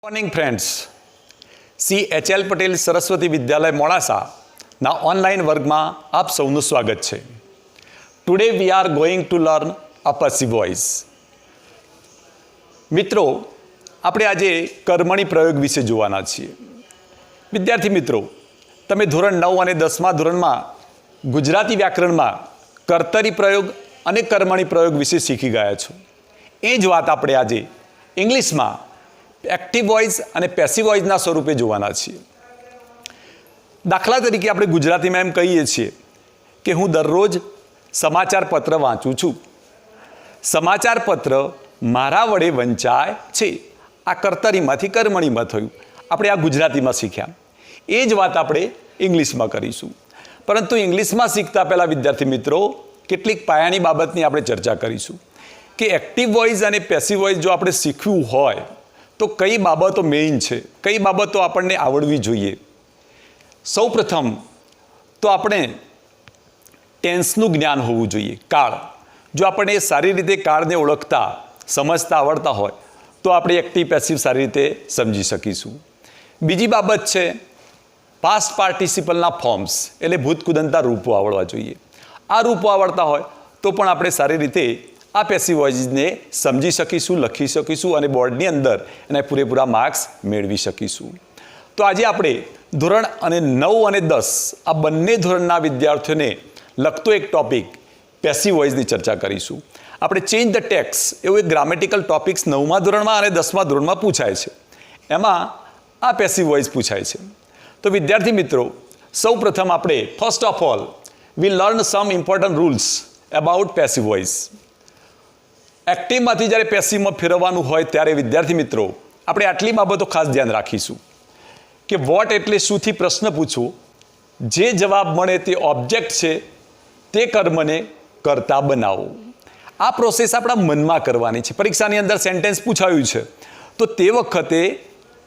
Morning friends, CHL Patel Saraswati विद्यालय मोड़ासा ना online वर्ग में आप सौનું स्वागत है। Today we are going to learn a passive voice. मित्रों, આપણે આજે કર્મણી પ્રયોગ વિશે જોવાના છીએ। વિદ્યાર્થી મિત્રો, તમે ધોરણ 9 અને 10મા ધોરણમાં ગુજરાતી વ્યાકરણમાં કર્તરી પ્રયોગ અને કર્મણી પ્રયોગ વિશે શીખી ગયા છો। એ જ વાત આપણે આજે ઇંગ્લિશમાં एक्टिव वॉइस और पेसिव वॉइस स्वरूपे जोवाना छीए। दाखला तरीके આપણે ગુજરાતીમાં એમ કહીએ છીએ કે હું દરરોજ સમાચાર પત્ર વાંચું છું। સમાચાર પત્ર મારા વડે વંચાય છે। આ કર્તરીમાંથી કર્મણીમાં થયું। આપણે આ ગુજરાતીમાં શીખ્યા। એ જ વાત આપણે ઇંગ્લિશમાં કરીશું। પરંતુ ઇંગ્લિશમાં શીખતા પહેલા વિદ્યાર્થી મિત્રો કેટલીક પાયાની બાબતની આપણે ચર્ચા કરીશું કે એક્ટિવ વોઇસ અને પેસિવ વોઇસ જો આપણે શીખવું હોય तो कई बाबतों मेन है, कई बाबतों आपने आवड़वी जोईए। सौ प्रथम तो आपने टेन्सनु ज्ञान होवुं जोईए। काळ जो आपने सारी रीते काळने ओळखता समझता आवड़ता होय तो आपणे एक्टिव पेसिव सारी रीते समझी शकीशुं। बीजी बाबत है पास्ट पार्टिसिपलना फॉर्म्स एटले भूतकुदंता रूपो आवड़वा जोईए। आ रूपो आवड़ता होय तो पण आपणे सारी रीते आ पेसिव वॉइसने समझी शकीशुं, लखी शकीशुं અને બોર્ડની અંદર એના પૂરેપૂરા માર્ક્સ મેળવી શકીશું। તો આજે આપણે ધોરણ અને 9 અને 10 આ બંને ધોરણના વિદ્યાર્થીઓને લગતો એક ટોપિક પેસિવ વોઇસની ચર્ચા કરીશું। આપણે ચેન્જ ધ ટેક્સ એવો એક ગ્રામેટિકલ ટોપિક્સ 9મા ધોરણમાં અને 10મા ધોરણમાં પૂછાય છે। એમાં આ પેસિવ વોઇસ પૂછાય છે। તો વિદ્યાર્થી મિત્રો, સૌપ્રથમ આપણે first of all we learn some important rules about passive voice. एक्टिवमांथी ज्यारे पेसिवमां फेरववानुं होय त्यारे विद्यार्थी मित्रों आपणे आटली बाबतो खास ध्यान राखीशुं के वॉट एटले शुंथी प्रश्न पूछो, जे जवाब मळे ते ऑब्जेक्ट छे ते कर्मने कर्ता बनावो। आ प्रोसेस आपणा मनमा करवानी छे। परीक्षानी अंदर सेंटेन्स पूछायुं छे तो ते वखते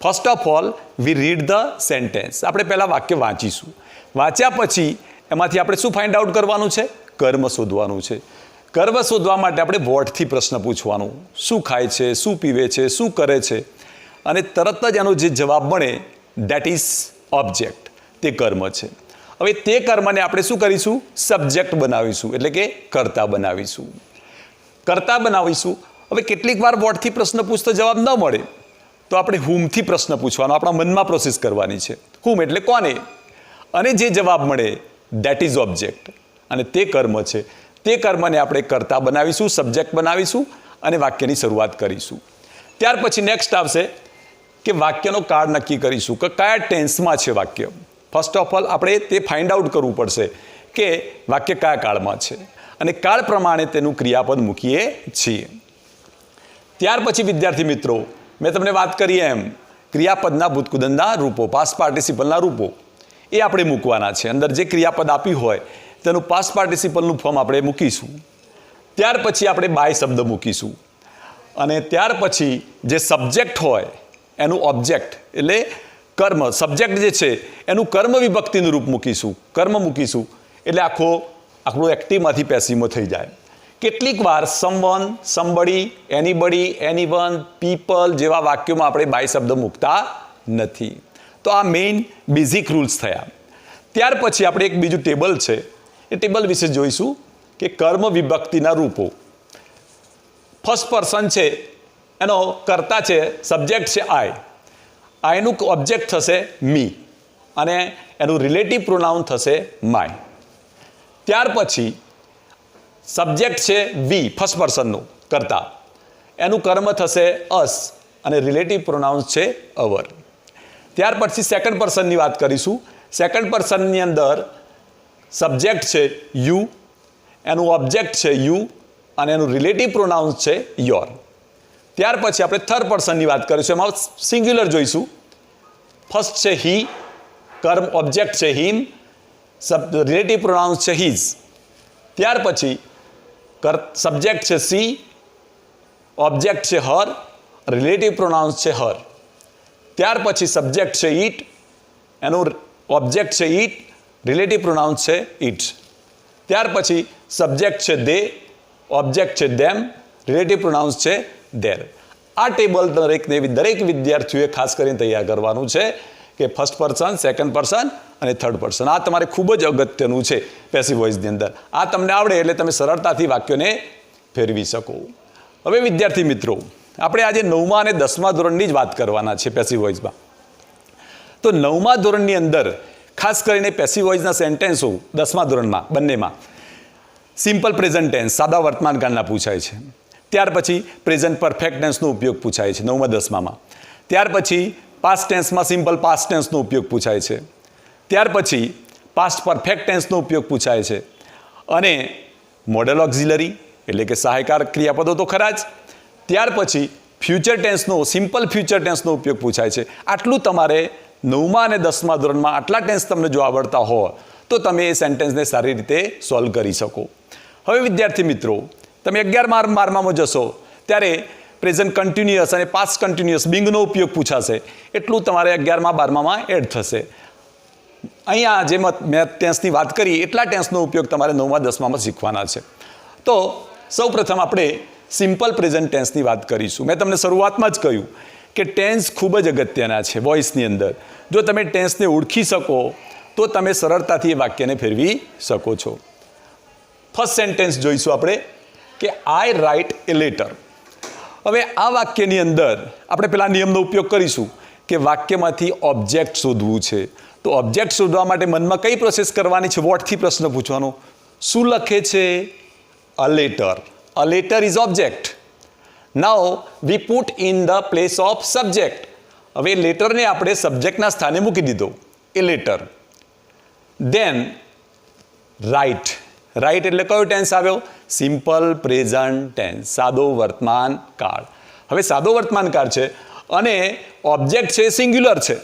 first of all we read the sentence. आपणे पहेला वाक्य वांचीशुं। वांच्या पछी एमांथी आपणे शुं फाइंड आउट करवानुं छे? कर्म शोधवानुं छे। कर्म शोधवा माटे आपणे वॉटथी प्रश्न पूछवानुं, शुं खाय छे, शुं पीवे छे, शुं करे छे, अने तरत ज एनो जे जवाब मळे डेट इज ऑब्जेक्ट, ते कर्म छे। हवे ते कर्मने आपणे शुं करीशुं? सब्जेक्ट बनावीशुं, एटले के कर्ता बनावीशुं। कर्ता बनावीशुं। हवे केटलीक वार वॉटथी प्रश्न पूछतो जवाब न मळे तो आपणे हुमथी प्रश्न पूछवानो, आपणा मनमा प्रोसेस करवानी छे। हुम एटले कोने, अने जे जवाब मळे डेट इज ऑब्जेक्ट, अने ते कर्म छे। ते कर्मने આપણે કર્તા બનાવીશું, સબ્જેક્ટ બનાવીશું અને વાક્યની શરૂઆત કરીશું। ત્યાર પછી નેક્સ્ટ આવશે કે વાક્યનો કાળ નક્કી કરીશું કે કયા ટેન્સમાં છે વાક્ય। ફર્સ્ટ ઓફ ઓલ આપણે તે ફાઇન્ડ આઉટ કરવું પડશે કે વાક્ય કયા કાળમાં છે અને કાળ પ્રમાણે તેનું ક્રિયાપદ મૂકીએ છીએ। ત્યાર પછી વિદ્યાર્થી મિત્રો, મેં તમને વાત કરી એમ ક્રિયાપદના ભૂતકૃદંતના રૂપો, પાસ્ટ પાર્ટિસિપલના રૂપો એ આપણે મૂકવાના છે। અંદર જે ક્રિયાપદ આપ્યું હોય તેનું પાસ્ટ પાર્ટિસિપલનું ફોર્મ આપણે મૂકીશું। ત્યાર પછી આપણે બાય શબ્દ મૂકીશું અને ત્યાર પછી જે સબ્જેક્ટ હોય એનું ઓબ્જેક્ટ એટલે કર્મ, સબ્જેક્ટ જે છે એનું કર્મ વિભક્તિનું રૂપ મૂકીશું, કર્મ મૂકીશું એટલે આખું એક્ટિવમાંથી પેસિવમાં થઈ જાય। કેટલીક વાર someone, somebody, anybody, anyone, people જેવા વાક્યોમાં આપણે બાય શબ્દ મૂકતા નથી। તો આ મેઇન બેઝિક રૂલ્સ થયા। ત્યાર પછી આપણે એક બીજું ટેબલ છે એ ટેબલ વિશે જોઈશું કે કર્મ વિભક્તિના રૂપો। ફર્સ્ટ પર્સન છે એનો કર્તા છે, સબ્જેક્ટ છે આઈ, આઈનું ઓબ્જેક્ટ થશે મી અને એનું રિલેટિવ પ્રોનાઉન થશે માય। ત્યાર પછી સબ્જેક્ટ છે વી, ફર્સ્ટ પર્સનનું કર્તા, એનું કર્મ થશે અસ અને રિલેટિવ પ્રોનાઉન્સ છે અવર। ત્યાર પછી સેકન્ડ પર્સનની વાત કરીશું। સેકન્ડ પર્સનની અંદર સબ્જેક્ટ છે યુ, એનું ઓબ્જેક્ટ છે યુ અને એનું રિલેટિવ પ્રોનાઉન્સ છે યોર। ત્યાર પછી આપણે થર્ડ પર્સનની વાત કરીશું, એમાં સિંગ્યુલર જોઈશું। ફર્સ્ટ છે હી, કર્મ ઓબ્જેક્ટ છે હિમ, રિલેટિવ પ્રોનાઉન્સ છે હિઝ। ત્યાર પછી સબ્જેક્ટ છે સી, ઓબ્જેક્ટ છે હર, રિલેટિવ પ્રોનાઉન્સ છે હર। ત્યાર પછી સબ્જેક્ટ છે ઈટ, એનું ઓબ્જેક્ટ છે ઈટ, રિલેટિવ પ્રોનાઉન્સ છે ઇટ્સ। ત્યાર પછી સબ્જેક્ટ છે દે, ઓબ્જેક્ટ છે ધેમ, રિલેટિવ પ્રોનાઉન્સ છે ધેર। આ ટેબલ દરેક વિદ્યાર્થીઓએ ખાસ કરીને તૈયાર કરવાનું છે કે ફર્સ્ટ પર્સન, સેકન્ડ પર્સન અને થર્ડ પર્સન. આ તમારે ખૂબ જ અગત્યનું છે પેસિવ વોઇસની અંદર. આ તમને આવડે એટલે તમે સરળતાથી વાક્યોને ફેરવી શકો. હવે વિદ્યાર્થી મિત્રો, આપણે આજે 9મા અને 10મા ધોરણની જ વાત કરવાના છે પેસિવ વોઇસમાં. તો 9મા ધોરણની અંદર ખાસ કરીને પેસિવ વોઇસના સેન્ટેન્સો 10મા ધોરણમાં બંનેમાં સિમ્પલ પ્રેઝન્ટ ટેન્સ, સાદા વર્તમાન કાળના પૂછાય છે. ત્યાર પછી પ્રેઝન્ટ પરફેક્ટ ટેન્સનો ઉપયોગ પૂછાય છે 9મા 10મામાં. ત્યાર પછી પાસ્ટ ટેન્સમાં સિમ્પલ પાસ્ટ ટેન્સનો ઉપયોગ પૂછાય છે. ત્યાર પછી પાસ્ટ પરફેક્ટ ટેન્સનો ઉપયોગ પૂછાય છે. અને મોડલ ઓક્ઝિલરી એટલે કે સહાયકાર ક્રિયાપદો તો ખરા જ. ત્યાર પછી ફ્યુચર ટેન્સનો, સિમ્પલ ફ્યુચર ટેન્સનો ઉપયોગ પૂછાય છે. આટલું તમારે 9મા અને 10મા ધોરણમાં આટલા ટેન્સ તમને જો આવડતા હોય તો તમે એ સેન્ટેન્સને સારી રીતે સોલ્વ કરી શકો. હવે વિદ્યાર્થી મિત્રો, તમે 11મા જશો ત્યારે પ્રેઝન્ટ કન્ટિન્યુઅસ અને પાસ્ટ કન્ટિન્યુઅસ બિંગનો ઉપયોગ પૂછાશે. એટલું તમારે 11મા 12મામાં એડ થશે. અહીંયા જે મેં ટેન્સની વાત કરી એટલા ટેન્સનો ઉપયોગ તમારે 9મા 10મામાં શીખવાના છે. તો સૌપ્રથમ આપણે સિમ્પલ પ્રેઝન્ટ ટેન્સની વાત કરીશું. મેં તમને શરૂઆતમાં જ કહ્યું કે ટેન્સ ખૂબ જ અગત્યના છે વોઇસની અંદર. જો તમે ટેન્સને ઓળખી શકો તો તમે સરળતાથી એ વાક્યને ફેરવી શકો છો. ફર્સ્ટ સેન્ટેન્સ જોઈશું આપણે કે આઈ રાઇટ એ લેટર. હવે આ વાક્યની અંદર આપણે પેલા નિયમનો ઉપયોગ કરીશું કે વાક્યમાંથી ઓબ્જેક્ટ શોધવું છે. તો ઓબ્જેક્ટ શોધવા માટે મનમાં કઈ પ્રોસેસ કરવાની છે? વોટથી પ્રશ્ન પૂછવાનો. શું લખે છે? A letter. A letter is object. Now we put in the place of subject. હવે લેટરને આપણે સબ્જેક્ટના સ્થાને મૂકી દીધો, a letter. Then write. Write એટલે કયો ટેન્સ આવ્યો? સિમ્પલ પ્રેઝન્ટ ટેન્સ, સાદો વર્તમાન કાળ. હવે સાદો વર્તમાન કાળ છે અને ઓબ્જેક્ટ છે સિંગ્યુલર છે.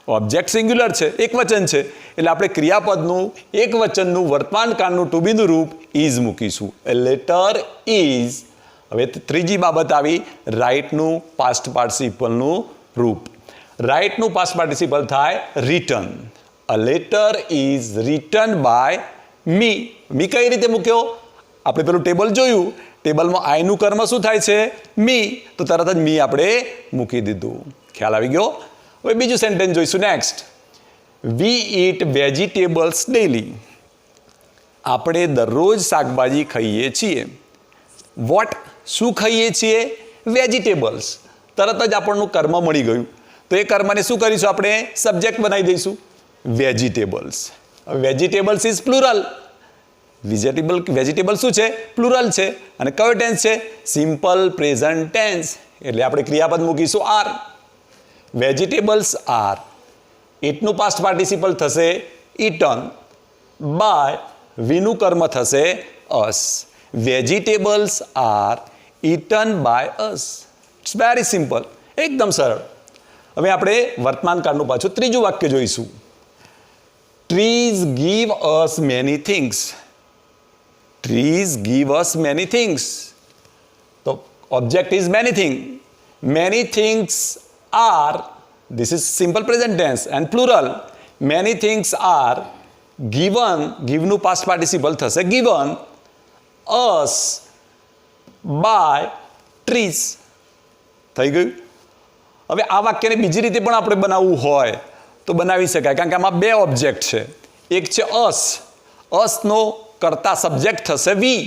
ઓબ્જેક્ટ સિંગ્યુલર છે, એક વચન છે, એટલે આપણે ક્રિયાપદનું એક વચનનું વર્તમાન કાળનું ટુ બીનું રૂપ ઇઝ મૂકીશું. A letter is. હવે ત્રીજી બાબત આવી રાઇટનું પાસ્ટ પાર્ટિસિપલનું રૂપ. રાઇટનું પાસ્ટ પાર્ટિસિપલ થાય written. A letter is written by me. Me કઈ રીતે મૂક્યો? આપણે પેલું ટેબલ જોયું, ટેબલમાં આઈનું કર્મ શું થાય છે? મી. તો તરત જ મી આપણે મૂકી દીધું. ખ્યાલ આવી ગયો? હવે બીજું સેન્ટેન્સ જોઈશું. નેક્સ્ટ, વી ઈટ વેજીટેબલ્સ ડેલી. આપણે દરરોજ શાકભાજી ખાઈએ છીએ. વોટ? શું ખાઈએ છીએ? વેજીટેબલ્સ. તરત જ આપણનું કર્મ મળી ગયું. તો એ કર્મને શું કરીશું? આપણે સબ્જેક્ટ બનાવી દઈશું, vegetables. Vegetables is plural. Vegetable શું છે? પ્લુરલ છે. અને કયો ટેન્સ છે? Simple present tense. એટલે આપણે ક્રિયાપદ મૂકીશું આર. Vegetables are. ઇટનું પાસ્ટ પાર્ટિસિપલ થશે ઇટન. બાય વીનું કર્મ થશે us. Vegetables are eaten by us. It's very simple, એકદમ સરળ. હવે આપણે વર્તમાન કાળનું પાછું ત્રીજું વાક્ય જોઈશું. Trees give us many things. Trees give us many things. તો object is many thing. Many things are. This is simple present tense and plural. Many things are given. ગીવનું પાસ્ટ પાર્ટિસિપલ થશે ગીવન અસ બાય ટ્રીઝ. થઈ ગયું? હવે આ વાક્યને બીજી રીતે પણ આપણે બનાવવું હોય તો બનાવી શકાય, કારણ કે આમાં બે ઓબ્જેક્ટ છે. એક છે અસ. અસનો કરતા સબ્જેક્ટ થશે વી.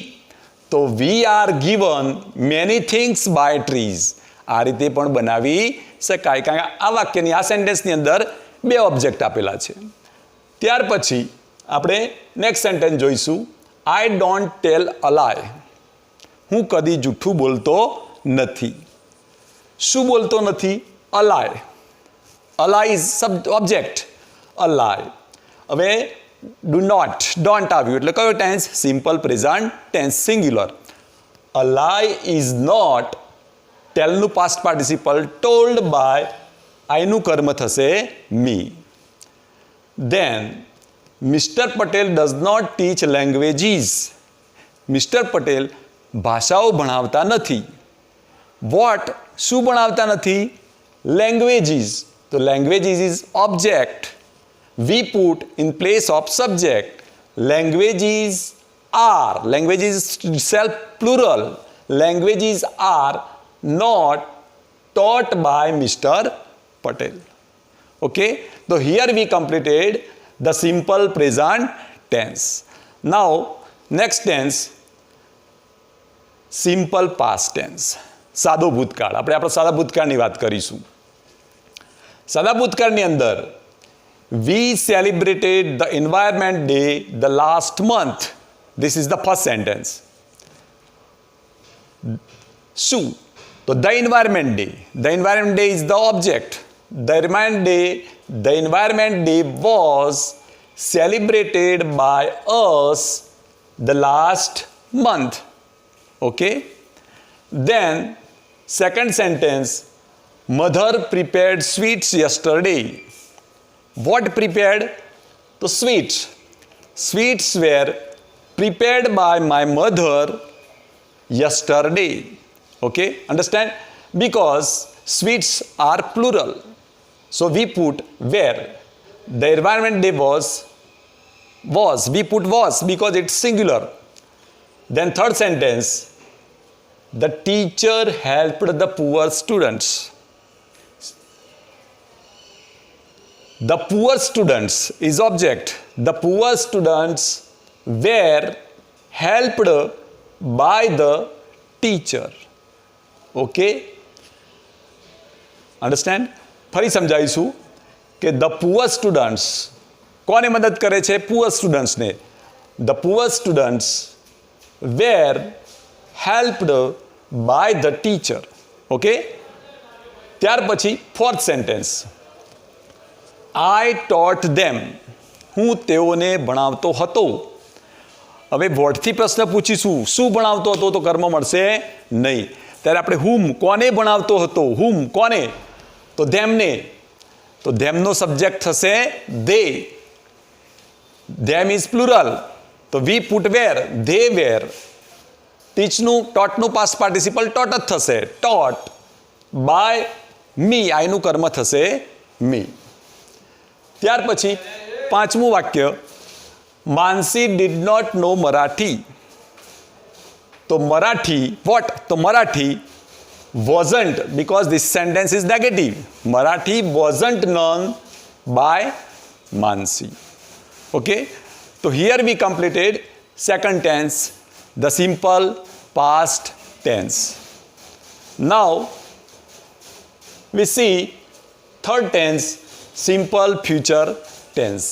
તો we are given many things by trees. આ રીતે પણ બનાવી શકાય, કારણ કે આ વાક્યની, આ સેન્ટેન્સની અંદર બે ઓબ્જેક્ટ આપેલા છે. ત્યાર પછી આપણે નેક્સ્ટ સેન્ટેન્સ જોઈશું. આઈ ડોન્ટ ટેલ અ લાય. હું કદી જૂઠું બોલતો નથી. શું બોલતો નથી? અ લાય. અ લાય ઇઝ ઓબ્જેક્ટ. અ લાય. હવે ડુ નોટ, ડોન્ટ આવ્યું એટલે કયો tense? Simple present tense, singular. A lie is not. ટેલનું પાસ્ટ પાર્ટિસિપલ ટોલ્ડ બાય. આઈનું કર્મ થશે me. Then mister Patel does not teach languages. Mister Patel ભાષાઓ ભણાવતા નથી. વોટ? શું ભણાવતા નથી? લેંગ્વેજીસ. તો languages is object. We put in place of subject. Languages are. Languages self plural. Languages are not taught by Mr. Patel. Okay, so here we completed the simple present tense. Now next tense, simple past tense. સાદો ભૂતકાળ. આપણે આપણો સાદા ભૂતકાળની વાત કરીશું. સાદા ભૂતકાળની અંદર we celebrated the environment day the last month. This is the first sentence. શું? તો the environment day is the object. The environment day was celebrated by us the last month. Okay, then second sentence, mother prepared sweets yesterday. What prepared? The sweets were prepared by my mother yesterday. Okay, understand? Because sweets are plural, so we put where. The environment day was, we put was because it's singular. Then third sentence, the teacher helped the poor students. The poor students is object. The poor students were helped by the teacher. Okay, understand? ફરી સમજાવીશું કે the poor students કોને મદદ કરે છે? poor સ્ટુડન્ટ્સને. The poor students were helped by the teacher. Okay, ત્યાર પછી fourth sentence, I taught them. હું તેઓને ભણાવતો હતો. હવે વોટથી પ્રશ્ન પૂછીશું, શું ભણાવતો હતો? તો કર્મ મળશે નહીં. ત્યારે આપણે whom, કોને ભણાવતો હતો? whom, કોને? તો ધેમને. તો ધેમનો સબ્જેક્ટ થશે they. them is plural, તો we put where. they were. ટીચનું, ટોટનું પાસ્ટ પાર્ટિસિપલ ટોટ જ થશે, ટોટ બાય મી. આઈનું કર્મ થશે મી. ત્યાર પછી પાંચમું વાક્ય, માનસી ડીડ નોટ નો મરાઠી. તો મરાઠી વોટ? તો Marathi wasn't, because this sentence is negative. Marathi wasn't known by Mansi. Okay, so here we completed second tense, the simple past tense. Now we see third tense, simple future tense.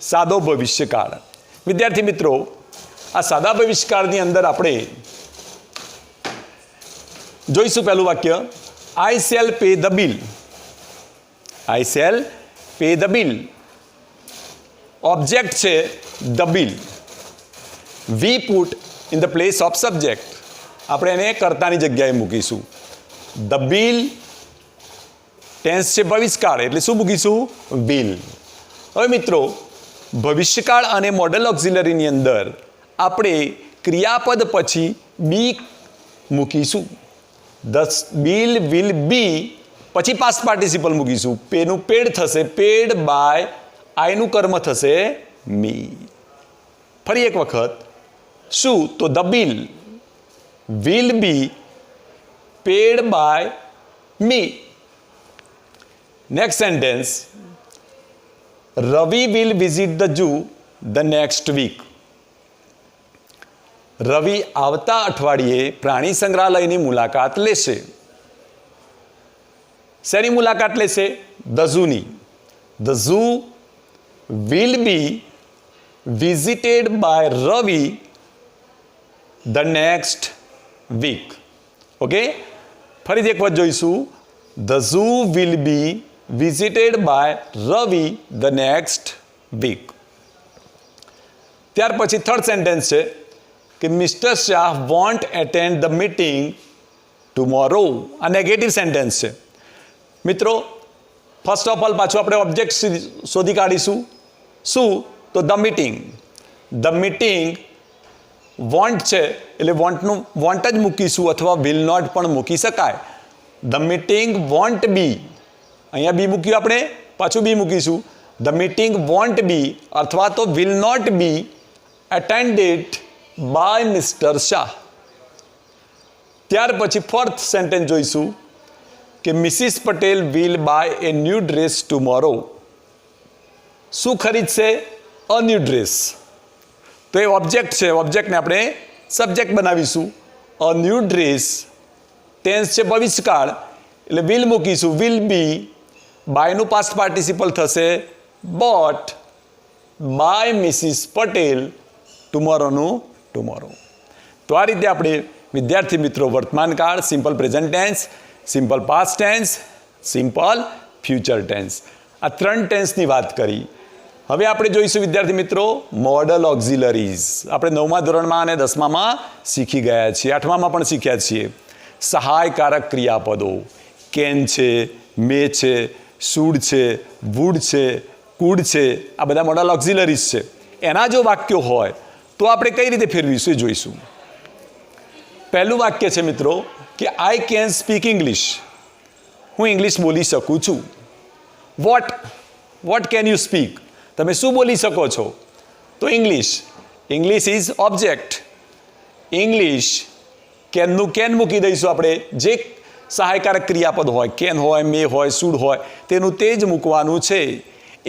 સાદો ભવિષ્યકાળ. વિદ્યાર્થી મિત્રો, આ સાદા ભવિષ્યકાળની અંદર આપણે જોઈશું પહેલું વાક્ય, I shall pay the bill. I shall pay the bill. Object છે the bill. We put in the place of subject. આપણે એને કર્તાની જગ્યાએ મૂકીશું. The bill ટેન્સ છે ભવિષ્યકાળ, એટલે શું મૂકીશું? will. હવે મિત્રો, ભવિષ્યકાળ અને મોડલ ઓક્ઝિલરીની અંદર આપણે ક્રિયાપદ પછી બી મૂકીશું. The bill will be, પછી પાસ્ટ પાર્ટિસિપલ મૂકીશું. પેનું પેડ થશે, પેડ બાય, આઈનું કર્મ થશે મી. ફરી એક વખત, શું? તો the bill will be paid by me. Next sentence, Ravi will visit the zoo the next week. રવિ આવતા અઠવાડિયે પ્રાણી સંગ્રહાલયની મુલાકાત લેશે. શેની મુલાકાત લેશે? ધ ઝૂની. The zoo will be visited by Ravi the next week. Okay, ફરીથી એક વખત જોઈશું. The zoo will be visited by Ravi the next week. ત્યાર પછી થર્ડ સેન્ટેન્સ છે કે mister Shah won't attend the meeting tomorrow. આ નેગેટિવ સેન્ટેન્સ છે. મિત્રો, ફર્સ્ટ ઓફ ઓલ પાછું આપણે ઓબ્જેક્ટ શોધી કાઢીશું. શું? તો the meeting. The meeting want છે એટલે વોન્ટનું વોન્ટ જ મૂકીશું, અથવા વિલ નોટ પણ મૂકી શકાય. ધ મીટિંગ વોન્ટ બી, અહીંયા બી મૂક્યું આપણે, પાછું બી મૂકીશું. ધ મીટિંગ વોન્ટ બી અથવા તો will not be attended by Mr. Shah. ત્યાર પછી ફોર્થ સેન્ટેન્સ જોઈશું કે Mrs Patel will buy a new dress tomorrow. શું ખરીદશે? A new dress. તો એ ઓબ્જેક્ટ છે, ઓબ્જેક્ટને આપણે સબ્જેક્ટ બનાવીશું. અ ન્યૂ ડ્રેસ, ટેન્સ છે ભવિષ્યકાળ એટલે વિલ મૂકીશું. વિલ બી, બાયનું પાસ્ટ પાર્ટિસિપલ થશે બોટ બાય મિસિસ પટેલ ટુમોરોનું ટુમોરો. તો આ રીતે આપણે વિદ્યાર્થી મિત્રો વર્તમાનકાળ, simple present tense, simple past tense, simple future tense, આ 3 ટેન્સની વાત કરી. હવે આપણે જોઈશું વિદ્યાર્થી મિત્રો મોડલ ઓક્ઝિલરીઝ. આપણે 9મા ધોરણમાં અને 10મામાં શીખી ગયા છીએ, 8મામાં પણ શીખ્યા છીએ. સહાયકારક ક્રિયાપદો કેન છે, મે છે, શુડ છે, વુડ છે, કુડ છે, આ બધા મોડલ ઓક્ઝિલરીઝ છે. એના જો વાક્યો હોય તો આપણે કઈ રીતે ફેરવીશું એ જોઈશું. પહેલું વાક્ય છે મિત્રો કે આઈ કેન સ્પીક ઇંગ્લિશ. હું ઇંગ્લિશ બોલી શકું છું. What can you speak? તમે શું બોલી શકો છો? તો English. English is object. English કેનનું કેન મૂકી દઈશું આપણે. જે સહાયકારક ક્રિયાપદ હોય, કેન હોય, મે હોય, શુડ હોય, તેનું તે જ મૂકવાનું છે.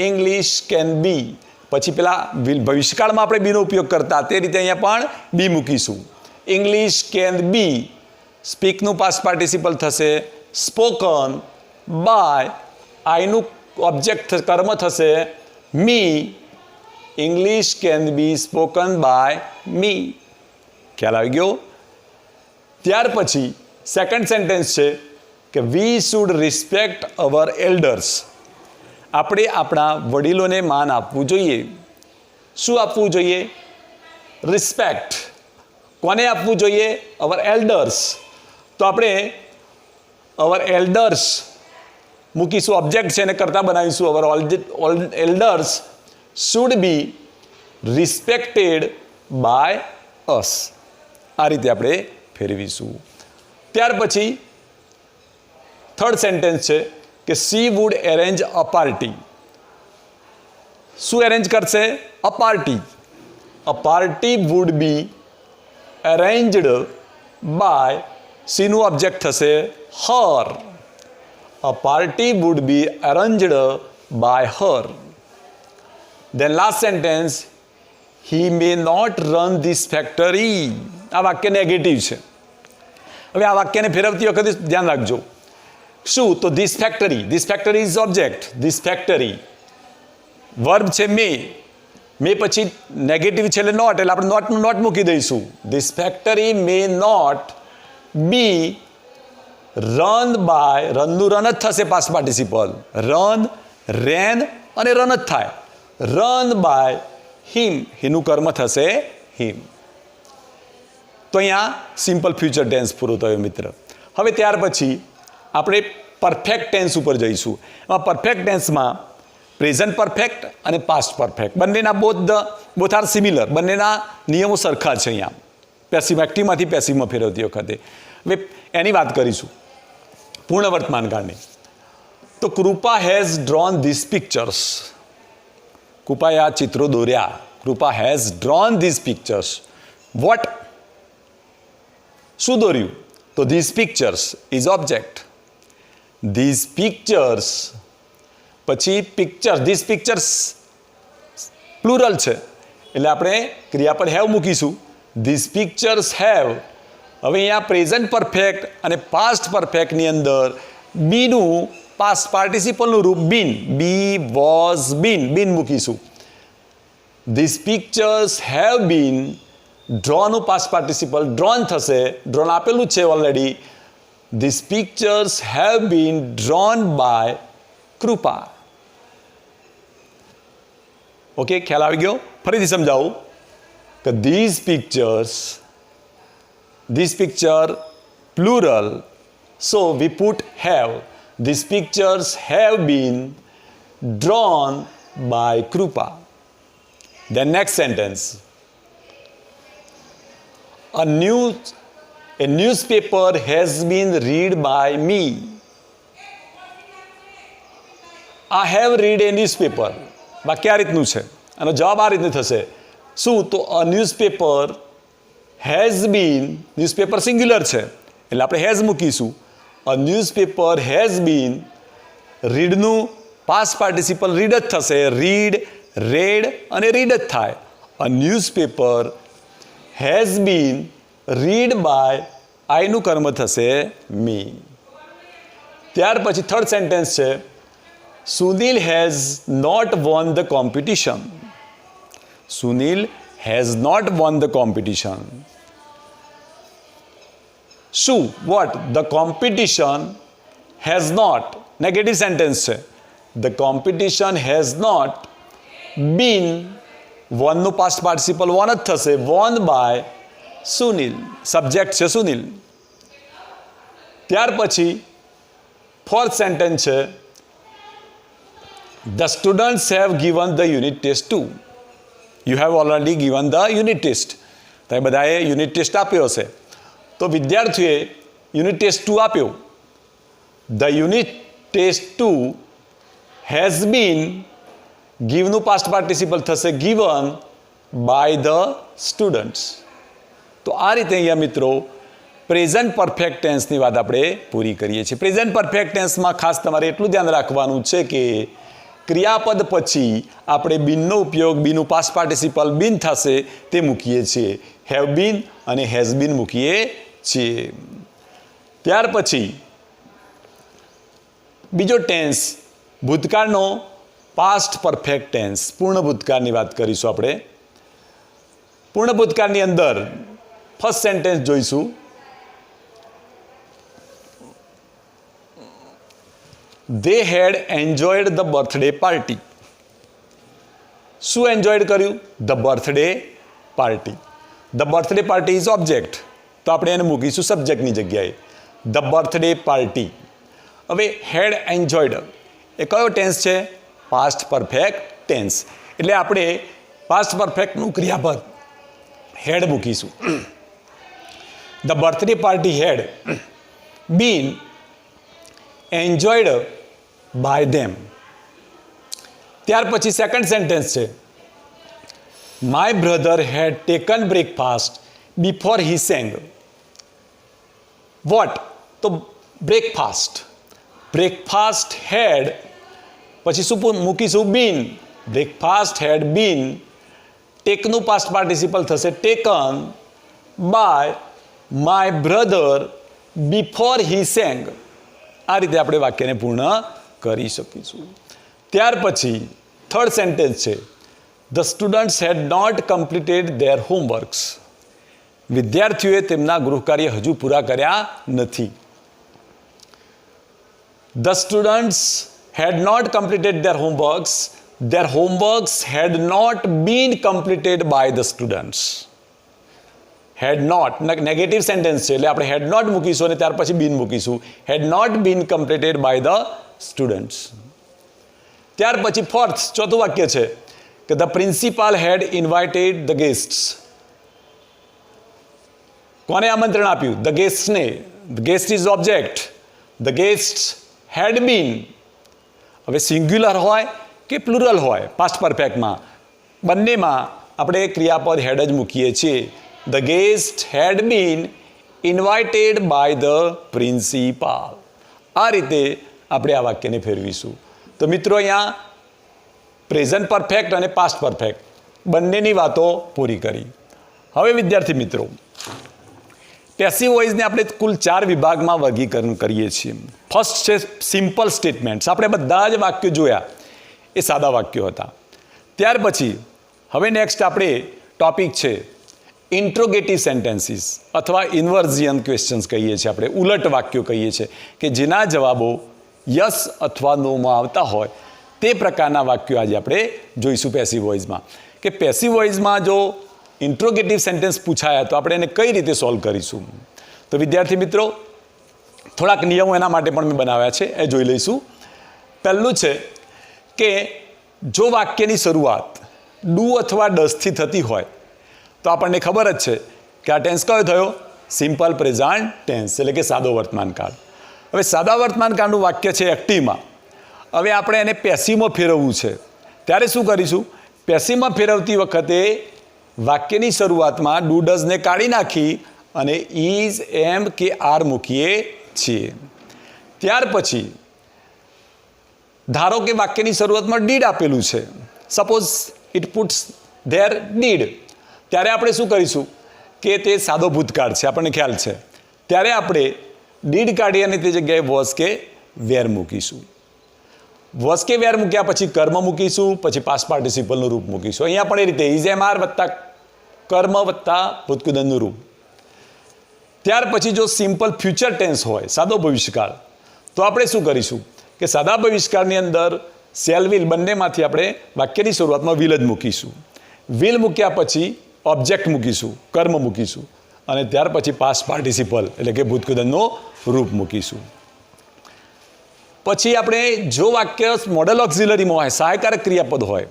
ઇંગ્લિશ કેન બી. પછી પેલા ભવિષ્યકાળમાં આપણે બીનો ઉપયોગ કરતા તે રીતે અહીંયા પણ બી મૂકીશું. ઇંગ્લિશ કેન બી, સ્પીકનું પાસ્ટ પાર્ટિસિપલ થશે સ્પોકન બાય, આઈનું ઓબ્જેક્ટ કર્મ થશે me. English can be spoken by me. ખ્યાલ આવી ગયો? ત્યાર પછી સેકન્ડ સેન્ટેન્સ છે કે we should respect our elders. આપણે આપણા વડીલોને માન આપવું જોઈએ. શું આપવું જોઈએ? રિસ્પેક્ટ. કોને આપવું જોઈએ? અવર એલ્ડર્સ. તો આપણે અવર એલ્ડર્સ મૂકીશું, ઓબ્જેક્ટ છે એને કરતા બનાવીશું. Our elders should be respected by us. આ રીતે આપણે ફેરવીશું. ત્યાર પછી થર્ડ સેન્ટેન્સ છે કે she would arrange a party. શું એરેન્જ કરશે? A party. A party would be arranged by, સીનું ઓબ્જેક્ટ થશે her. A party would be arranged by her. Then last sentence he may not run this factory. આ વાક્ય negative છે. હવે આ વાક્યને ફેરવતી વખતે ધ્યાન રાખજો. શું? તો this factory. This factory is object. This factory verb છે મે. મે પછી નેગેટિવ છે એટલે નોટ, એટલે આપણે નોટનું નોટ મૂકી દઈશું. This factory may not be run by, રનનું રન જ થશે પાસ્ટ પાર્ટિસિપલ. રન, રેન અને રન જ થાય. રન બાય હિમ. હિનું કર્મ થશે હિમ. તો અહીંયા સિમ્પલ ફ્યુચર ટેન્સ પૂરું થયું મિત્ર. હવે ત્યાર પછી આપણે પરફેક્ટ ટેન્સ ઉપર જઈશું. એમાં પરફેક્ટ ટેન્સમાં પ્રેઝન્ટ પરફેક્ટ અને પાસ્ટ પરફેક્ટ બંનેના બોથ આર સિમિલર. બંનેના નિયમો સરખા છે. અહીંયા પેસિવ, એક્ટિવમાંથી પેસિવમાં ફેરવતી વખતે. હવે એની વાત કરીશું પૂર્ણ વર્તમાનકાળની. તો Kripa has drawn this pictures. કૃપાએ આ ચિત્રો દોર્યા. Kripa has drawn this pictures. What? શું દોર્યું? તો this pictures is object. This pictures, પછી પિક્ચર, ધીસ પિક્ચર્સ પ્લુરલ છે એટલે આપણે ક્રિયાપદ હેવ મૂકીશું. This pictures have. હવે અહીંયા પ્રેઝન્ટ પરફેક્ટ અને પાસ્ટ પરફેક્ટની અંદર બીનું પાસ્ટ પાર્ટિસિપલનું રૂપ બીન. બી વોઝ બીન. બીન મૂકીશું. This pictures have been. ડ્રોનું પાસ્ટ પાર્ટિસિપલ ડ્રોન થશે. ડ્રોન આપેલું છે already. This pictures have been drawn by Kripa. Okay, ખ્યાલ આવી ગયો? ફરીથી સમજાવું કે this picture plural, so we put have. This pictures have been drawn by Kripa. Then next sentence. A newspaper has been read by me. I have read a newspaper. વાક્ય આ રીતનું છે. આનો જવાબ આ રીતનું થશે. શું? તો a newspaper has been, newspaper singular છે એટલે આપણે હેઝ મૂકીશું. અ ન્યૂઝપેપર હેઝ બીન, રીડનું પાસ્ટ પાર્ટિસિપલ રીડ જ થશે, રીડ, રેડ અને રીડ જ થાય. A newspaper has been read by, આઈનું કર્મ થશે મી. ત્યાર પછી થર્ડ સેન્ટેન્સ છે, Sunil has not won the competition. Sunil has not won the competition. શું? What? The competition has not, negative sentence છે. The competition has not been, વોનનું past participle von જ થશે, વોન બાય સુનિલ. સબ્જેક્ટ છે સુનિલ. ત્યાર પછી ફોર્થ સેન્ટેન્સ છે, the students have given the unit test to. You have already given the unit test. તમે બધાએ યુનિટ ટેસ્ટ આપ્યો હશે. તો વિદ્યાર્થીઓએ યુનિટ ટેસ્ટ 2 આપ્યો. The unit test 2 has been, ગીવનું પાસ્ટ પાર્ટિસિપલ થશે ગિવન બાય ધ સ્ટુડન્ટ્સ. તો આ રીતે અહીંયા મિત્રો પ્રેઝન્ટ પરફેક્ટ ટેન્સની વાત આપણે પૂરી કરીએ છીએ. પ્રેઝન્ટ પરફેક્ટ ટેન્સમાં ખાસ તમારે એટલું ધ્યાન રાખવાનું છે કે ક્રિયાપદ પછી આપણે બીનનો ઉપયોગ, બીનું પાસ્ટ પાર્ટિસિપલ બીન થશે તે મૂકીએ છીએ. હેવ બીન અને હેઝ બીન મૂકીએ છીએ. ત્યાર પછી બીજો ટેન્સ, ભૂતકાળનો પાસ્ટ પરફેક્ટ ટેન્સ, પૂર્ણ ભૂતકાળની વાત કરીશું આપણે. પૂર્ણ ભૂતકાળની અંદર ફર્સ્ટ સેન્ટેન્સ જોઈશું. They had enjoyed the birthday party. શું એન્જોયડ કર્યું? The birthday party. The birthday party is object, તો આપણે એને મૂકીશું સબ્જેક્ટની જગ્યાએ. The birthday party. હવે હેડ એન્જોયડ એ કયો ટેન્સ છે? Past perfect tense. એટલે આપણે પાસ્ટ પરફેક્ટનું ક્રિયાપદ હેડ મૂકીશું. The birthday party had been enjoyed by them. ત્યાર પછી સેકન્ડ સેન્ટેન્સ છે, my brother had taken breakfast before he sang. What? તો બ્રેકફાસ્ટ. બ્રેકફાસ્ટ હેડ પછી શું મૂકીશું? બીન. બ્રેકફાસ્ટ હેડ બીન, ટેકનું પાસ્ટ પાર્ટિસિપલ થશે taken by my brother before he sang. આ રીતે આપણે વાક્યને પૂર્ણ કરી શકીશું. ત્યાર પછી થર્ડ સેન્ટેન્સ છે, the students had not completed their homeworks. વિદ્યાર્થીઓએ તેમના ગૃહકાર્ય હજુ પૂરા કર્યા નથી. The students had not completed their homeworks. There homeworks had not been completed by the students. Had not negative sentence છે એટલે આપણે હેડ નોટ મૂકીશું અને ત્યાર પછી બીન મૂકીશું. Had not been completed by the students. ત્યાર પછી ફોર્થ, ચોથું વાક્ય છે કે the principal had invited the guests. કોને આમંત્રણ આપ્યું? ધ ગેસ્ટને. The guest is object. The guest had been. હવે સિંગ્યુલર હોય કે પ્લુરલ હોય પાસ્ટ પરફેક્ટમાં, બંનેમાં આપણે ક્રિયાપદ હેડ જ મૂકીએ છીએ. The guest had been invited by the principal. આ રીતે આપણે આ વાક્યને ફેરવીશું. તો મિત્રો અહીંયા પ્રેઝન્ટ પરફેક્ટ અને પાસ્ટ પરફેક્ટ બંનેની વાતો પૂરી કરી. હવે વિદ્યાર્થી મિત્રો, પેસિવ વોઇસને આપણે કુલ 4 વિભાગમાં વર્ગીકરણ કરીએ છીએ. ફર્સ્ટ છે સિમ્પલ સ્ટેટમેન્ટ્સ. આપણે બધા જ વાક્યો જોયા એ સાદા વાક્યો હતા. ત્યાર પછી હવે નેક્સ્ટ આપણે ટોપિક છે ઇન્ટ્રોગેટિવ સેન્ટેન્સીસ અથવા ઇન્વર્ઝિયન ક્વેશ્ચન્સ કહીએ છીએ આપણે, ઉલટ વાક્યો કહીએ છીએ કે જેના જવાબો યસ અથવા નોમાં આવતા હોય તે પ્રકારના વાક્યો આજે આપણે જોઈશું પેસિવ વોઇસમાં. કે પેસિવ વોઇસમાં જો ઇન્ટ્રોગેટિવ સેન્ટેન્સ પૂછાયા તો આપણે એને કઈ રીતે સોલ્વ કરીશું. તો વિદ્યાર્થી મિત્રો, થોડાક નિયમો એના માટે પણ મેં બનાવ્યા છે, એ જોઈ લઈશું. પહેલું છે કે જો વાક્યની શરૂઆત ડુ અથવા ડઝથી થતી હોય તો આપણને ખબર જ છે કે આ ટેન્સ કયો થયો? સિમ્પલ પ્રેઝન્ટ ટેન્સ, એટલે કે સાદો વર્તમાન કાળ. હવે સાદા વર્તમાન કાળનું વાક્ય છે એક્ટિવમાં. હવે આપણે એને પેસિવમાં ફેરવવું છે, ત્યારે શું કરીશું? પેસિવમાં ફેરવતી વખતે વાક્યની શરૂઆતમાં ડુ ડઝને કાઢી નાખી અને ઇઝ એમ કે આર મૂકીએ છીએ. ત્યાર પછી ધારો કે વાક્યની શરૂઆતમાં ડીડ આપેલું છે, suppose it puts there did, ત્યારે આપણે શું કરીશું કે તે સાદો ભૂતકાળ છે, આપણને ખ્યાલ છે, ત્યારે આપણે ડીડ કાઢી અને તે જગ્યાએ વોઝ કે વેર મૂકીશું. વોઝ કે વેર મૂક્યા પછી કર્મ મૂકીશું, પછી પાસ્ટ પાર્ટિસિપલનું રૂપ મૂકીશું. અહીંયા પણ એ રીતે ઇઝ એમ આર વત્તા કર્મ વત્તા ભૂતકૃદનનું રૂપ. ત્યાર પછી જો સિમ્પલ ફ્યુચર ટેન્સ હોય, સાદો ભવિષ્યકાળ, તો આપણે શું કરીશું કે સાદા ભવિષ્યકાળની અંદર શેલ વિલ બંનેમાંથી આપણે વાક્યની શરૂઆતમાં વિલ જ મૂકીશું. વિલ મૂક્યા પછી ઓબ્જેક્ટ મૂકીશું, કર્મ મૂકીશું, અને ત્યાર પછી પાસ્ટ પાર્ટિસિપલ એટલે કે ભૂતકૃદનનું રૂપ મૂકીશું. પછી આપણે જો વાક્ય મોડલ ઓક્ઝિલરીમાં હોય, સહાયકારક ક્રિયાપદ હોય,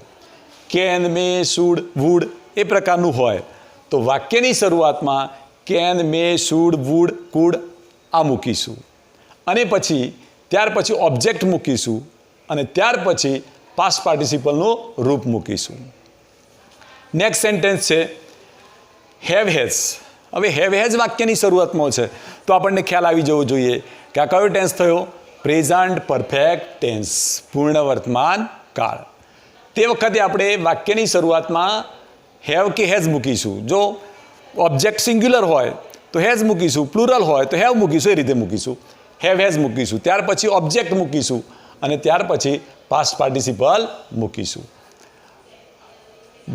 કેન, મે, શુડ, વુડ એ પ્રકારનું હોય, તો વાક્યની શરૂઆતમાં can, may, should, would, could આ મૂકીશું, અને પછી ત્યાર પછી ઓબ્જેક્ટ મૂકીશું, અને ત્યાર પછી પાસ્ટ પાર્ટિસિપલનું રૂપ મૂકીશું. નેક્સ્ટ સેન્ટેન્સ છે હેવ હેઝ. હવે હેવ હેઝ વાક્યની શરૂઆતમાં છે તો આપણને ખ્યાલ આવી જવો જોઈએ કે આ કયો ટેન્સ થયો? પ્રેઝન્ટ પરફેક્ટ ટેન્સ, પૂર્ણ વર્તમાન કાળ. તે વખતે આપણે વાક્યની શરૂઆતમાં હેવ કે હેઝ મૂકીશું. જો ઓબ્જેક્ટ સિંગ્યુલર હોય તો હેઝ મૂકીશું, પ્લુરલ હોય તો હેવ મૂકીશું, એ રીતે મૂકીશું. હેવ હેઝ મૂકીશું, ત્યાર પછી ઓબ્જેક્ટ મૂકીશું, અને ત્યાર પછી પાસ્ટ પાર્ટિસિપલ મૂકીશું.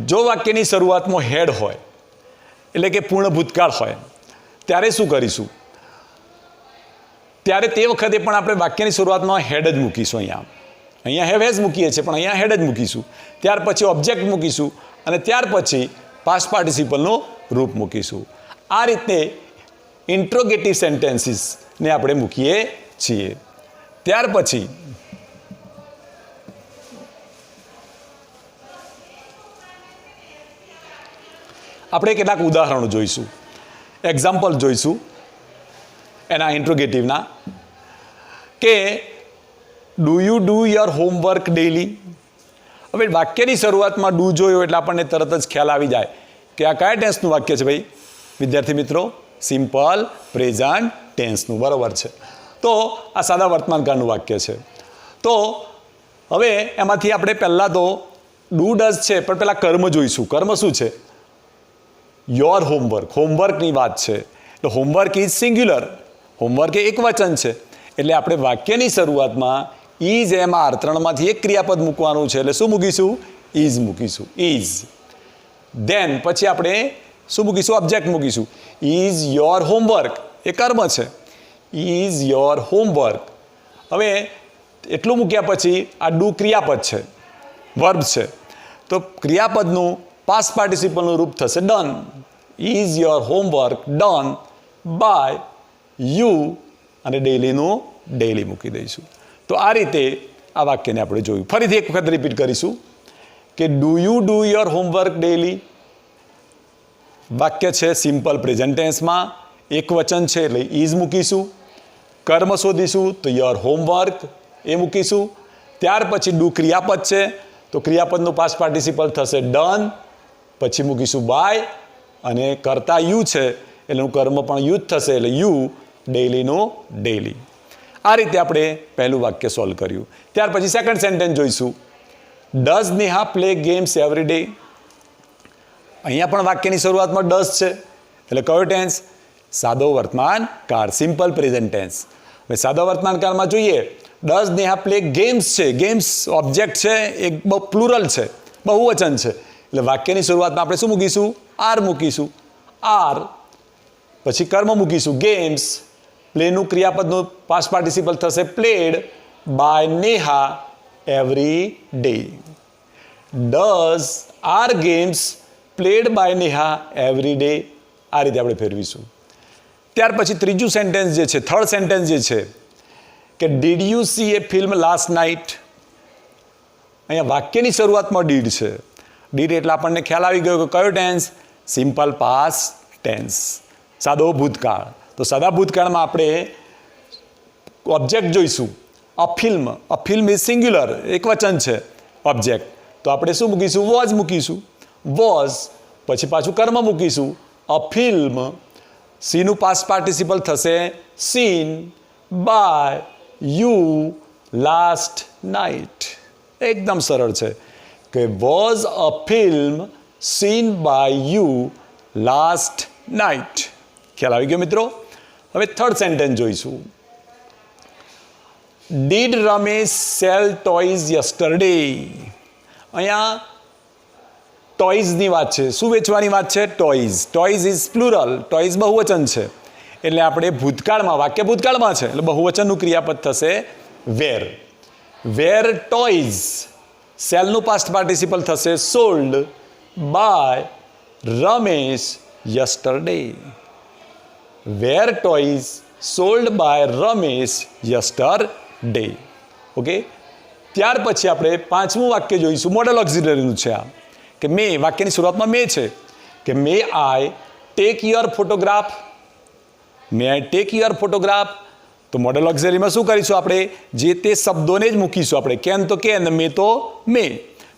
જો વાક્યની શરૂઆતમાં હેડ હોય એટલે કે પૂર્ણ ભૂતકાળ હોય, ત્યારે શું કરીશું? ત્યારે તે વખતે પણ આપણે વાક્યની શરૂઆતમાં હેડ જ મૂકીશું. અહીંયા હેવ હેઝ મૂકીએ છીએ પણ અહીંયા હેડ જ મૂકીશું. ત્યાર પછી ઓબ્જેક્ટ મૂકીશું, અને ત્યાર પછી પાસ્ટ પાર્ટિસિપલનું રૂપ મૂકીશું. આ રીતે ઇન્ટ્રોગેટિવ સેન્ટેન્સીસને આપણે મૂકીએ છીએ. ત્યાર પછી આપણે કેટલાક ઉદાહરણો જોઈશું, એક્ઝામ્પલ જોઈશું એના ઇન્ટ્રોગેટિવના, કે do you do your homework daily. હવે વાક્યની શરૂઆતમાં ડુ જોયો એટલે આપણને તરત જ ખ્યાલ આવી જાય કે આ કયા ટેન્સનું વાક્ય છે ભાઈ વિદ્યાર્થી મિત્રો? સિમ્પલ પ્રેઝન્ટ ટેન્સનું, બરાબર છે. તો આ સાદા વર્તમાનકાળનું વાક્ય છે. તો હવે એમાંથી આપણે પહેલાં તો ડુ ડઝ છે, પણ પહેલાં કર્મ જોઈશું. કર્મ શું છે? યોર હોમવર્ક, હોમવર્કની વાત છે. એટલે હોમવર્ક ઇઝ સિંગ્યુલર, હોમવર્ક એ એક વચન છે, એટલે આપણે વાક્યની શરૂઆતમાં ઇઝ એમ આર ત્રણમાંથી એક ક્રિયાપદ મૂકવાનું છે, એટલે શું મૂકીશું? ઇઝ મૂકીશું, ઇઝ. ધેન પછી આપણે શું મૂકીશું? ઓબ્જેક્ટ મૂકીશું. ઇઝ યોર હોમવર્ક એ કર્મ છે, ઇઝ યોર હોમવર્ક. હવે એટલું મૂક્યા પછી આ ડુ ક્રિયાપદ છે, વર્બ છે, તો ક્રિયાપદનું પાસ્ટ પાર્ટિસિપલનું રૂપ થશે done. Is your homework done by you, અને ડેલીનું ડેલી મૂકી દઈશું. તો આ રીતે આ વાક્યને આપણે જોયું. ફરીથી એક વખત રિપીટ કરીશું કે do you do your homework daily વાક્ય છે સિમ્પલ પ્રેઝન્ટ ટેન્સમાં, એક વચન છે એટલે ઇઝ મૂકીશું. કર્મ શોધીશું તો યોર હોમવર્ક એ મૂકીશું. ત્યાર પછી ડુ ક્રિયાપદ છે તો ક્રિયાપદનું પાસ્ટ પાર્ટિસિપલ થશે ડન, પછી મૂકીશું બાય, અને કરતા યુ છે એટલે એનું કર્મ પણ યુ જ થશે એટલે યુ, ડેલીનું ડેલી. આ રીતે આપણે પહેલું વાક્ય સોલ્વ કર્યું. ત્યાર પછી સેકન્ડ સેન્ટેન્સ જોઈશું. Does Neha play games every day. અહીંયા પણ વાક્યની શરૂઆતમાં ડઝ છે, એટલે કયો ટેન્સ? સાદો વર્તમાન કાળ, સિમ્પલ પ્રેઝન્ટ ટેન્સ. હવે સાદા વર્તમાન કાળમાં જોઈએ, ડઝ નેહા પ્લે ગેમ્સ છે, ગેમ્સ ઓબ્જેક્ટ છે, એક પ્લુરલ છે, બહુવચન છે, એટલે વાક્યની શરૂઆતમાં આપણે શું મૂકીશું? આર મૂકીશું. આર પછી કર્મ મૂકીશું ગેમ્સ, પ્લેનું ક્રિયાપદનું પાસ્ટ પાર્ટિસિપલ થશે played by Neha every day. Does are games played by Neha every day. આ રીતે આપણે ફેરવીશું. ત્યાર પછી ત્રીજું સેન્ટેન્સ જે છે, થર્ડ સેન્ટેન્સ જે છે કે did you C A film last night. અહીંયા વાક્યની શરૂઆતમાં ડીડ છે. ડીડ એટલે આપણને ખ્યાલ આવી ગયો કે કયો ટેન્સ? સિમ્પલ પાસ્ટ ટેન્સ, સાદો ભૂતકાળ. તો સાદા ભૂતકાળમાં આપણે ઓબ્જેક્ટ જોઈશું. A film, a film is singular, એક વચન છે ઓબ્જેક્ટ, તો આપણે શું મૂકીશું? વોઝ મૂકીશું. વોઝ પછી પાછું કર્મ મૂકીશું. અ ફિલ્મ સીનું પાસ્ટ પાર્ટિસિપલ થશે seen by you last night. એકદમ સરળ છે કે was a film seen by you last night. ખ્યાલ આવી ગયો મિત્રો? હવે થર્ડ સેન્ટેન્સ જોઈશું. Did Ramesh sell toys yesterday. અહીંયા ટોયઝની વાત છે. શું વેચવાની વાત છે? Toys. Toys is plural. Toys બહુવચન છે એટલે આપણે ભૂતકાળમાં, વાક્ય ભૂતકાળમાં છે એટલે બહુવચનનું ક્રિયાપદ થશે વેર. Were toys. સેલનું પાસ્ટ પાર્ટિસિપલ થશે sold by Ramesh yesterday. Were toys sold by Ramesh yesterday. Okay. ત્યાર પછી આપણે પાંચમું વાક્ય જોઈશું. મોડલ ઓક્ઝિલરીનું છે આ, કે મે, વાક્યની શરૂઆતમાં મે છે કે may I take your photograph. May I take your photograph. તો મોડલ ઓક્ઝિલરીમાં શું કરીશું? આપણે જે તે શબ્દોને જ મૂકીશું. આપણે કેન તો કેન, મે તો મે.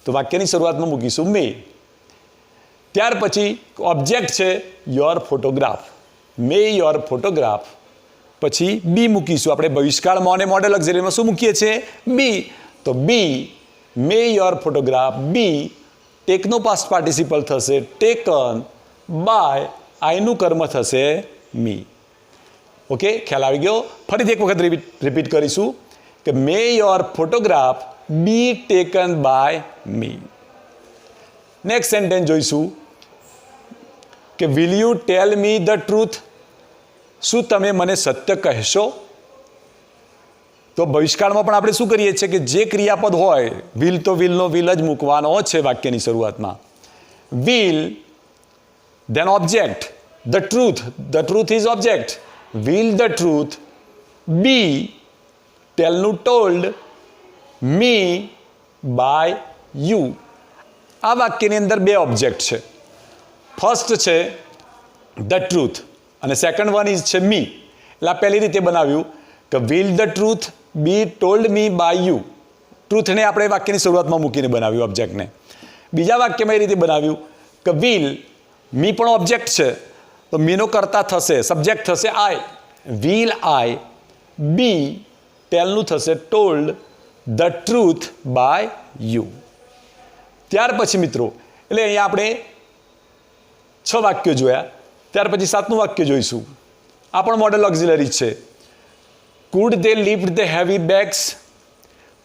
તો વાક્યની શરૂઆતમાં મૂકીશું મે. ત્યાર પછી ઓબ્જેક્ટ છે your photograph. May your photograph. પછી બી મૂકીશું. આપણે ભવિષ્યકાળમાં અને મોડલ ઓક્ઝિલરીમાં શું મૂકીએ છીએ? બી. તો be may your photograph. Be ટેકનો પાસ્ટ પાર્ટિસિપલ થશે ટેકન બાય આઈનું કર્મ થશે મી. ઓકે, ખ્યાલ આવી ગયો? ફરીથી એક વખત રિપીટ કરીશું કે may your photograph be taken by me. Next sentence જોઈશું કે will you tell me the truth. શું તમે મને સત્ય કહેશો? તો ભવિષ્યકાળમાં પણ આપણે શું કરીએ છીએ કે જે ક્રિયાપદ હોય, વિલ તો વિલનો વિલ જ મૂકવાનો છે વાક્યની શરૂઆતમાં. Will then object the truth. The truth is object. Will the truth be ટેલનું ટોલ્ડ મી બાય યુ. આ વાક્યની અંદર બે ઓબ્જેક્ટ છે. ફર્સ્ટ છે ધ ટ્રુથ અને સેકન્ડ વન ઇઝ છે મી. એટલે આ પહેલી રીતે બનાવ્યું કે will the truth be told me by you. ટ્રુથને આપણે વાક્યની શરૂઆતમાં મૂકીને બનાવ્યું ઓબ્જેક્ટને. બીજા વાક્યમાં એ રીતે બનાવ્યું કે વિલ, મી પણ ઓબ્જેક્ટ છે તો મીનો કરતા થશે, સબ્જેક્ટ થશે આઈ. વિલ આઈ બી ટેલનું થશે told the truth by you. ત્યાર પછી મિત્રો એટલે અહીંયા આપણે 6 વાક્યો જોયા. ત્યાર પછી 7મું વાક્ય જોઈશું. આ પણ મોડલ ઓક્ઝિલરી છે. Could they lift the heavy bags?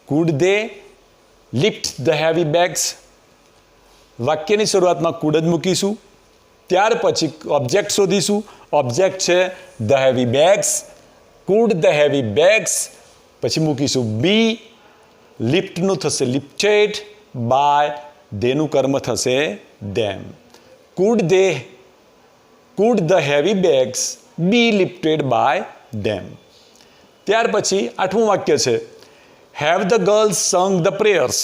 Could they lift the heavy bags? વાક્યની શરૂઆતમાં could જ મૂકીશું. ત્યાર પછી ઓબ્જેક્ટ શોધીશું. ઓબ્જેક્ટ છે the heavy bags. Could the heavy bags? પછી મૂકીશું બી. લિફ્ટનું થશે lifted by, દેનું કર્મ થશે them. Could the heavy bags be lifted by them? ત્યાર પછી 8મું વાક્ય છે હેવ ધ ગર્લ્સ સંગ ધ પ્રેયર્સ.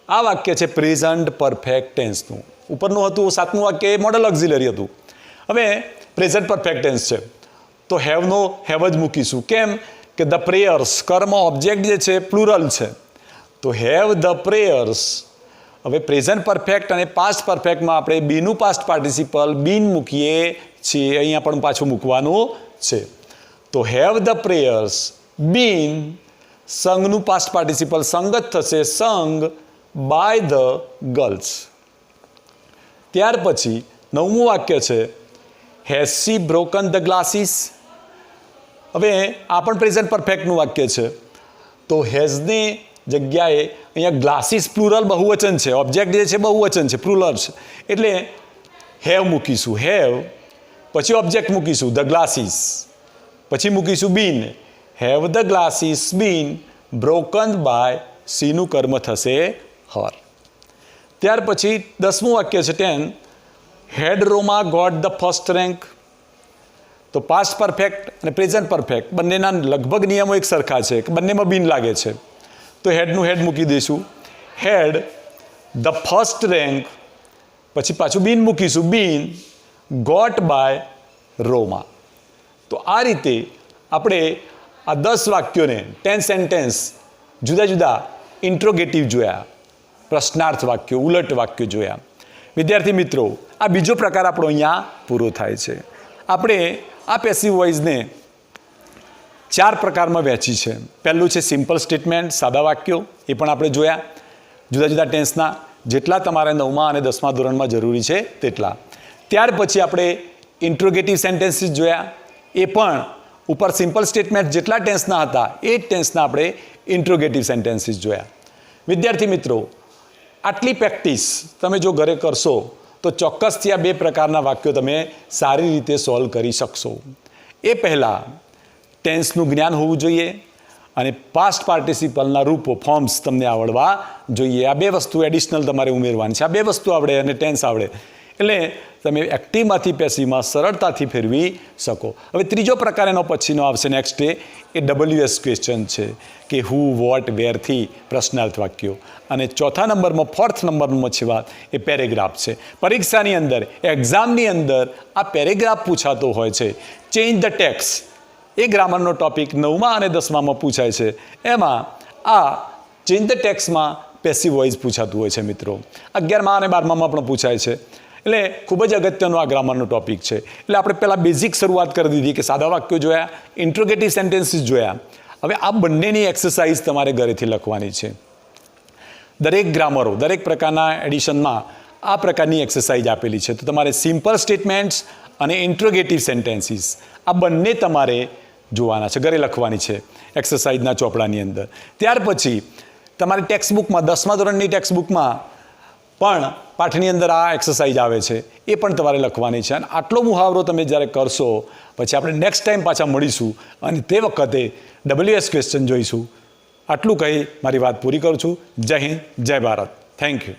આ વાક્ય છે પ્રેઝન્ટ પરફેક્ટ ટેન્સનું. ઉપરનું હતું 7મું વાક્ય એ મોડલ ઓક્ઝિલરી હતું. હવે પ્રેઝન્ટ પરફેક્ટ ટેન્સ છે તો હેવનો હેવ જ મૂકીશું. કેમ કે ધ પ્રેયર્સ, કર્મ ઓબ્જેક્ટ જે છે પ્લુરલ છે તો હેવ ધ પ્રેયર્સ. હવે પ્રેઝન્ટ પરફેક્ટ અને પાસ્ટ પરફેક્ટમાં આપણે બીનું પાસ્ટ પાર્ટિસિપલ બીન મૂકીએ છીએ. અહીંયા પણ પાછું મૂકવાનું છે. તો હેવ ધ પ્રેયર્સ બીન, સંગનું પાસ્ટ પાર્ટિસિપલ સંગત થશે સંગ બાય ધ ગર્લ્સ. ત્યાર પછી 9મું વાક્ય છે has she broken the glasses. હવે આ પણ પ્રેઝન્ટ પરફેક્ટનું વાક્ય છે તો હેઝની જગ્યાએ અહીંયા ગ્લાસીસ પ્લુરલ બહુવચન છે, ઓબ્જેક્ટ જે છે બહુવચન છે, પ્લુરલ છે એટલે હેવ મૂકીશું. હેવ પછી ઓબ્જેક્ટ મૂકીશું ધ ગ્લાસીસ. પછી મૂકીશું been. Have the glasses been broken by, સીનું કર્મ થશે હર. ત્યાર પછી 10મું વાક્ય છે 10 had Roma got the first rank. તો પાસ્ટ પરફેક્ટ અને પ્રેઝન્ટ પરફેક્ટ બંનેના લગભગ નિયમો એક સરખા છે કે બંનેમાં બીન લાગે છે તો હેડનું હેડ મૂકી દઈશું. હેડ ધ ફર્સ્ટ રેન્ક પછી પાછું બીન મૂકીશું બીન ગોટ બાય રોમા. તો આ રીતે આપણે આ 10 વાક્યોને 10 સેન્ટેન્સ જુદા જુદા ઇન્ટ્રોગેટિવ જોયા, પ્રશ્નાર્થ વાક્યો, ઉલટ વાક્યો જોયા. વિદ્યાર્થી મિત્રો, આ બીજો પ્રકાર આપણો અહીંયા પૂરો થાય છે. આપણે આ પેસિવ વોઇસને 4 પ્રકારમાં વહેંચી છે. પહેલું છે સિમ્પલ સ્ટેટમેન્ટ, સાદા વાક્યો, એ પણ આપણે જોયા જુદા જુદા ટેન્સના, જેટલા તમારે 9મા અને 10મા ધોરણમાં જરૂરી છે તેટલા. ત્યાર પછી આપણે ઇન્ટ્રોગેટિવ સેન્ટેન્સીસ જોયા, એ પણ ઉપર સિમ્પલ સ્ટેટમેન્ટ જેટલા ટેન્સના હતા એ જ ટેન્સના આપણે ઇન્ટ્રોગેટિવ સેન્ટેન્સીસ જોયા. વિદ્યાર્થી મિત્રો, આટલી પ્રેક્ટિસ તમે જો ઘરે કરશો તો ચોક્કસથી આ 2 પ્રકારના વાક્યો તમે સારી રીતે સોલ્વ કરી શકશો. એ પહેલાં ટેન્સનું જ્ઞાન હોવું જોઈએ અને પાસ્ટ પાર્ટિસિપલના રૂપો, ફોર્મ્સ તમને આવડવા જોઈએ. આ 2 વસ્તુ એડિશનલ તમારે ઉમેરવાની છે. આ 2 વસ્તુ આવડે અને ટેન્સ આવડે એટલે તમે એક્ટિવમાંથી પેસિવમાં સરળતાથી ફેરવી શકો. હવે ત્રીજો પ્રકાર એનો પછીનો આવશે નેક્સ્ટ એ WS ક્વેશ્ચન છે કે હુ, વોટ, વેરથી પ્રશ્નાર્થ વાક્યો. અને ચોથા નંબરમાં, 4th નંબરમાં છે વાત એ પેરેગ્રાફ છે. પરીક્ષાની અંદર, એક્ઝામની અંદર આ પેરેગ્રાફ પૂછાતો હોય છે. ચેન્જ ધ ટેક્સ એ ગ્રામરનો ટોપિક 9મા અને 10મામાં પૂછાય છે. એમાં આ ચેન્જ ધ ટેક્સમાં પેસિવ વોઇસ પૂછાતું હોય છે મિત્રો. 11મા અને 12મામાં પણ પૂછાય છે. એટલે ખૂબ જ અગત્યનો આ ગ્રામરનો ટોપિક છે. એટલે આપણે પહેલાં બેઝિક શરૂઆત કરી દીધી કે સાદા વાક્યો જોયા, ઇન્ટ્રોગેટિવ સેન્ટેન્સીસ જોયા. હવે આ બંનેની એક્સરસાઇઝ તમારે ઘરેથી લખવાની છે. દરેક ગ્રામરો, દરેક પ્રકારના એડિશનમાં આ પ્રકારની એક્સરસાઇઝ આપેલી છે. તો તમારે સિમ્પલ સ્ટેટમેન્ટ્સ અને ઇન્ટ્રોગેટિવ સેન્ટેન્સીસ આ બંને તમારે જોવાના છે, ઘરે લખવાની છે એક્સરસાઇઝના ચોપડાની અંદર. ત્યાર પછી તમારી ટેક્સ્ટબુકમાં, 10મા ધોરણની ટેક્સ્ટબુકમાં પણ પાઠની અંદર આ એક્સરસાઇઝ આવે છે, એ પણ તમારે લખવાની છે. અને આટલો મુહાવરો તમે જ્યારે કરશો પછી આપણે નેક્સ્ટ ટાઈમ પાછા મળીશું અને તે વખતે WS ક્વેશ્ચન જોઈશું. આટલું કહી મારી વાત પૂરી કરું છું. જય હિન્દ, જય ભારત. Thank you.